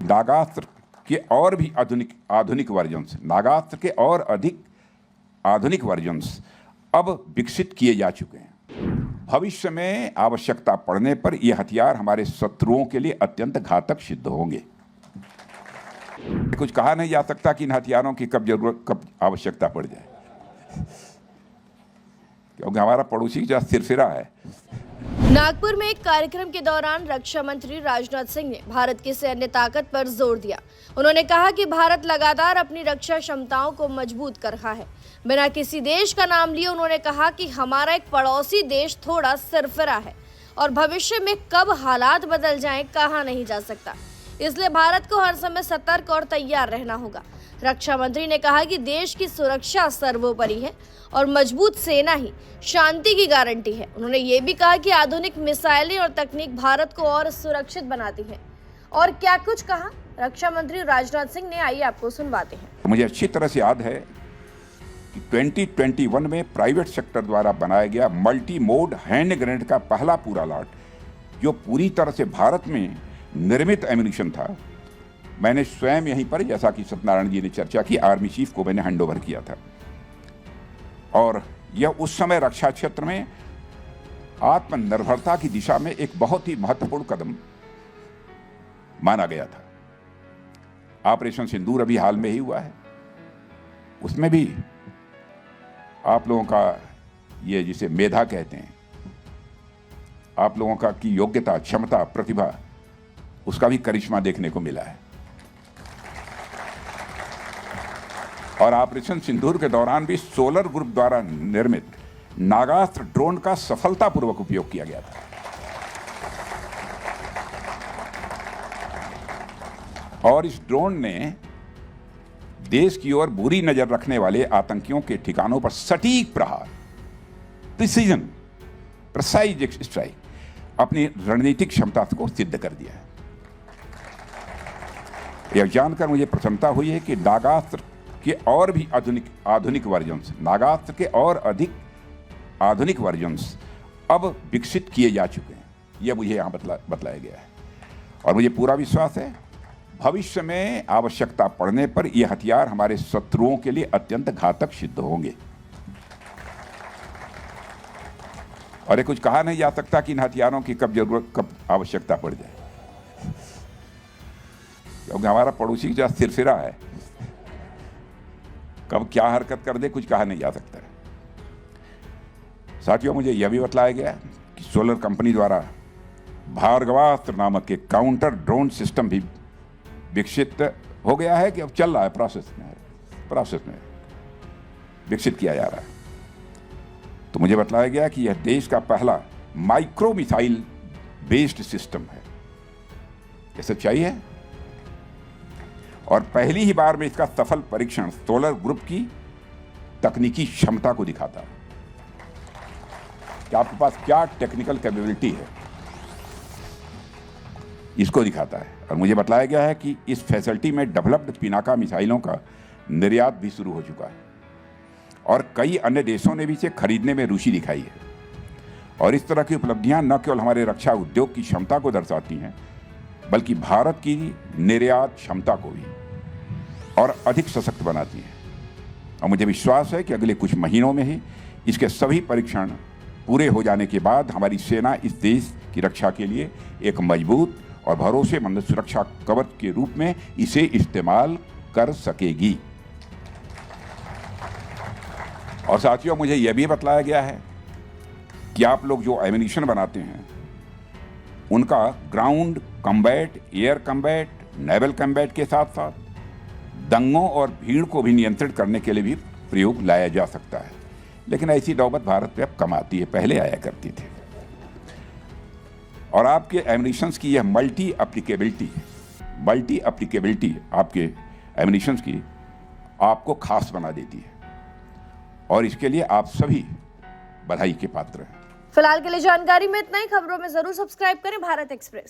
नागास्त्र के और भी आधुनिक वर्जन्स, नागास्त्र के और अधिक आधुनिक वर्जन्स अब विकसित किए जा चुके हैं। भविष्य में आवश्यकता पड़ने पर ये हथियार हमारे शत्रुओं के लिए अत्यंत घातक सिद्ध होंगे। कुछ कहा नहीं जा सकता कि इन हथियारों की कब आवश्यकता पड़ जाए, क्योंकि हमारा पड़ोसी जो सिरफिरा है। नागपुर में एक कार्यक्रम के दौरान रक्षा मंत्री राजनाथ सिंह ने भारत की सैन्य ताकत पर जोर दिया। उन्होंने कहा कि भारत लगातार अपनी रक्षा क्षमताओं को मजबूत कर रहा है। बिना किसी देश का नाम लिए उन्होंने कहा कि हमारा एक पड़ोसी देश थोड़ा सिरफिरा है और भविष्य में कब हालात बदल जाएं कहा नहीं जा सकता, इसलिए भारत को हर समय सतर्क और तैयार रहना होगा। रक्षा मंत्री ने कहा कि देश की सुरक्षा सर्वोपरि है और मजबूत सेना ही शांति की गारंटी है। उन्होंने ये भी कहा कि आधुनिक मिसाइलें और तकनीक भारत को और सुरक्षित बनाती है। और क्या कुछ कहा रक्षा मंत्री राजनाथ सिंह ने, आइए आपको सुनवाते हैं। मुझे अच्छी तरह से याद है कि 2021 में प्राइवेट सेक्टर द्वारा बनाया गया मल्टी मोड हैंड ग्रेनेड का पहला पूरा लॉट, जो पूरी तरह से भारत में निर्मित एम्यूनिशन था, मैंने स्वयं यहीं पर, जैसा कि सत्यनारायण जी ने चर्चा की, आर्मी चीफ को मैंने हैंडओवर किया था। और यह उस समय रक्षा क्षेत्र में आत्मनिर्भरता की दिशा में एक बहुत ही महत्वपूर्ण कदम माना गया था। ऑपरेशन सिंदूर अभी हाल में ही हुआ है, उसमें भी आप लोगों का ये जिसे मेधा कहते हैं, आप लोगों का की योग्यता, क्षमता, प्रतिभा, उसका भी करिश्मा देखने को मिला है। और ऑपरेशन सिंदूर के दौरान भी सोलर ग्रुप द्वारा निर्मित नागास्त्र ड्रोन का सफलतापूर्वक उपयोग किया गया था। और इस ड्रोन ने देश की ओर बुरी नजर रखने वाले आतंकियों के ठिकानों पर सटीक प्रहार, प्रिसाइज स्ट्राइक, अपनी रणनीतिक क्षमता को सिद्ध कर दिया है। यह जानकर मुझे प्रसन्नता हुई है कि नागास्त्र के और भी आधुनिक वर्जन्स, नागास्त्र के और अधिक आधुनिक वर्जन्स अब विकसित किए जा चुके हैं। यह मुझे यहाँ बतलाया गया है। और मुझे पूरा विश्वास है भविष्य में आवश्यकता पड़ने पर यह हथियार हमारे शत्रुओं के लिए अत्यंत घातक सिद्ध होंगे। और ये कुछ कहा नहीं जा सकता कि इन हथियारों की कब आवश्यकता पड़ जाए, क्योंकि हमारा पड़ोसी जो सिरफिरा है, कब क्या हरकत कर दे कुछ कहा नहीं जा सकता है। साथियों, मुझे यह भी बतलाया गया कि सोलर कंपनी द्वारा भार्गवास्त्र नामक एक काउंटर ड्रोन सिस्टम भी विकसित हो गया है, कि अब चल रहा है, प्रोसेस में विकसित किया जा रहा है। तो मुझे बतलाया गया कि यह देश का पहला माइक्रो मिसाइल बेस्ड सिस्टम है। यह सच्चाई है और पहली ही बार में इसका सफल परीक्षण सोलर ग्रुप की तकनीकी क्षमता को दिखाता है कि आपके पास क्या टेक्निकल कैपेबिलिटी है, इसको दिखाता है। और मुझे बतलाया गया है कि इस फैसिलिटी में डेवलप्ड पिनाका मिसाइलों का निर्यात भी शुरू हो चुका है और कई अन्य देशों ने भी इसे खरीदने में रुचि दिखाई है। और इस तरह की उपलब्धियां न केवल हमारे रक्षा उद्योग की क्षमता को दर्शाती हैं, बल्कि भारत की निर्यात क्षमता को भी और अधिक सशक्त बनाती हैं। और मुझे विश्वास है कि अगले कुछ महीनों में ही इसके सभी परीक्षण पूरे हो जाने के बाद हमारी सेना इस देश की रक्षा के लिए एक मजबूत और भरोसेमंद सुरक्षा कवच के रूप में इसे इस्तेमाल कर सकेगी। और साथियों, मुझे यह भी बतलाया गया है कि आप लोग जो एम्यूनिशन बनाते हैं, उनका ground combat, air combat, naval combat के साथ साथ दंगों और भीड़ को भी नियंत्रित करने के लिए भी प्रयोग लाया जा सकता है। लेकिन ऐसी नौबत भारत में अब कम आती है, पहले आया करती थी। और आपके एम्यूनिशंस की यह मल्टी एप्लीकेबिलिटी आपके एम्यूनिशंस की आपको खास बना देती है और इसके लिए आप सभी बधाई के पात्र हैं। फिलहाल के लिए जानकारी में इतना ही। खबरों में जरूर सब्सक्राइब करें भारत एक्सप्रेस।